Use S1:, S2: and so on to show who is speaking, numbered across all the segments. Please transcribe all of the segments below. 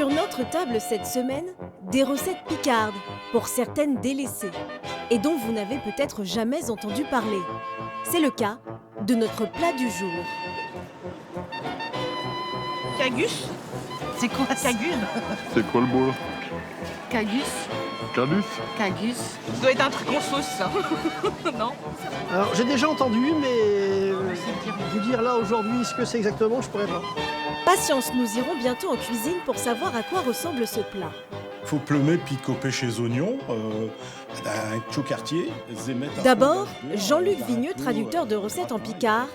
S1: Sur notre table cette semaine, des recettes picardes, pour certaines délaissées, et dont vous n'avez peut-être jamais entendu parler. C'est le cas de notre plat du jour.
S2: Cagus?
S3: C'est quoi
S2: Cagus?
S4: C'est quoi le mot là?
S3: Cagus?
S4: Calus?
S3: Cagus?
S2: Ça doit être un truc en sauce, ça. Non?
S5: Alors j'ai déjà entendu, mais vous dire là aujourd'hui ce que c'est exactement, je pourrais pas.
S1: Patience, nous irons bientôt en cuisine pour savoir à quoi ressemble ce plat.
S6: Faut pleumer puis couper chez oignons, un chocartier.
S1: D'abord, Jean-Luc Vigneux, traducteur de recettes en picard,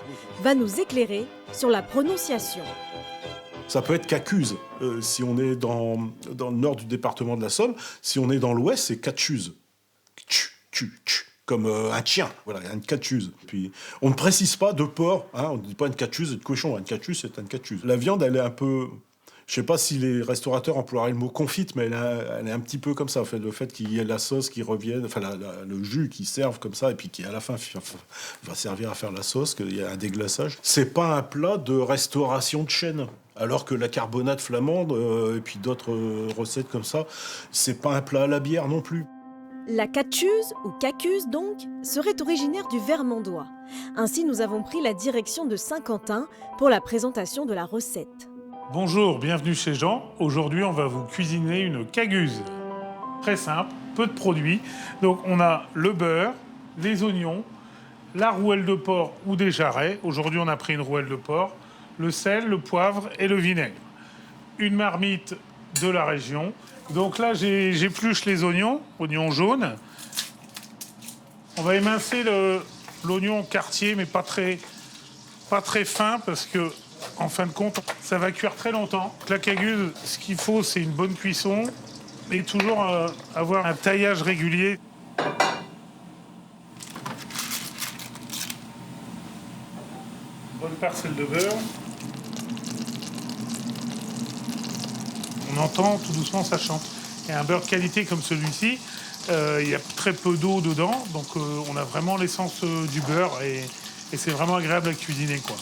S1: va nous éclairer sur la prononciation.
S6: Ça peut être cacuse, si on est dans le nord du département de la Somme. Si on est dans l'ouest, c'est catchuse. Comme un chien, voilà, une catchuse. Puis on ne précise pas de porc, hein, on ne dit pas une catchuse et de cochon, une catchuse c'est une catchuse. La viande, elle est un peu... Je sais pas si les restaurateurs emploieraient le mot confite, mais elle est un petit peu comme ça. En fait, le fait qu'il y ait la sauce qui revienne, enfin le jus qui serve comme ça, et puis qui à la fin va servir à faire la sauce, qu'il y a un déglaçage. C'est pas un plat de restauration de chaîne. Alors que la carbonate flamande et puis d'autres recettes comme ça, c'est pas un plat à la bière non plus.
S1: La catchuse, ou cacuse donc, serait originaire du Vermandois. Ainsi, nous avons pris la direction de Saint-Quentin pour la présentation de la recette.
S7: Bonjour, bienvenue chez Jean. Aujourd'hui, on va vous cuisiner une caguse. Très simple, peu de produits. Donc, on a le beurre, les oignons, la rouelle de porc ou des jarrets. Aujourd'hui, on a pris une rouelle de porc, le sel, le poivre et le vinaigre. Une marmite de la région. Donc là, j'épluche les oignons jaunes. On va émincer l'oignon quartier, mais pas très fin, parce que en fin de compte, ça va cuire très longtemps. La caguse, ce qu'il faut, c'est une bonne cuisson et toujours avoir un taillage régulier. Bonne parcelle de beurre. On entend tout doucement, ça chante. Et un beurre de qualité comme celui-ci, il y a très peu d'eau dedans, donc on a vraiment l'essence du beurre et c'est vraiment agréable à cuisiner, quoi.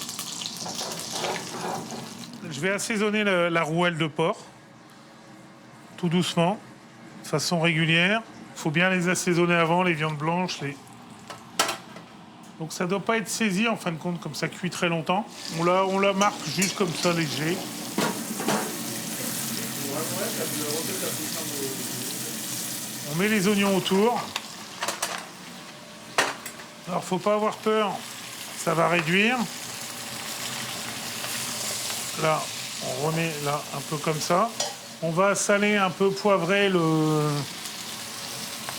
S7: Je vais assaisonner la rouelle de porc, tout doucement, de façon régulière. Il faut bien les assaisonner avant, les viandes blanches. Donc ça ne doit pas être saisi, en fin de compte, comme ça cuit très longtemps. On la marque juste comme ça, léger. On met les oignons autour. Alors, faut pas avoir peur, ça va réduire. Là, on remet là un peu comme ça. On va saler un peu, poivrer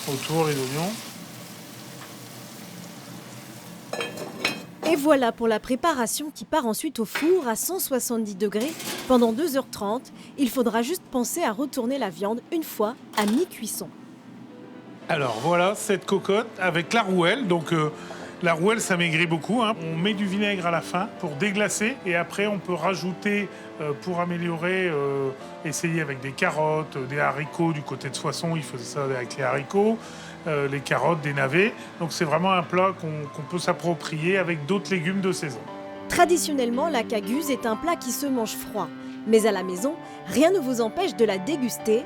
S7: autour les oignons.
S1: Et voilà pour la préparation qui part ensuite au four à 170 degrés pendant 2h30. Il faudra juste penser à retourner la viande une fois à mi-cuisson.
S7: Alors voilà cette cocotte avec la rouelle. Donc la rouelle, ça maigrit beaucoup, hein. On met du vinaigre à la fin pour déglacer et après on peut rajouter pour améliorer, essayer avec des carottes, des haricots. Du côté de Soissons, ils faisaient ça avec les haricots, les carottes, des navets. Donc c'est vraiment un plat qu'on peut s'approprier avec d'autres légumes de saison.
S1: Traditionnellement, la caguse est un plat qui se mange froid. Mais à la maison, rien ne vous empêche de la déguster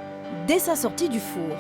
S1: dès sa sortie du four.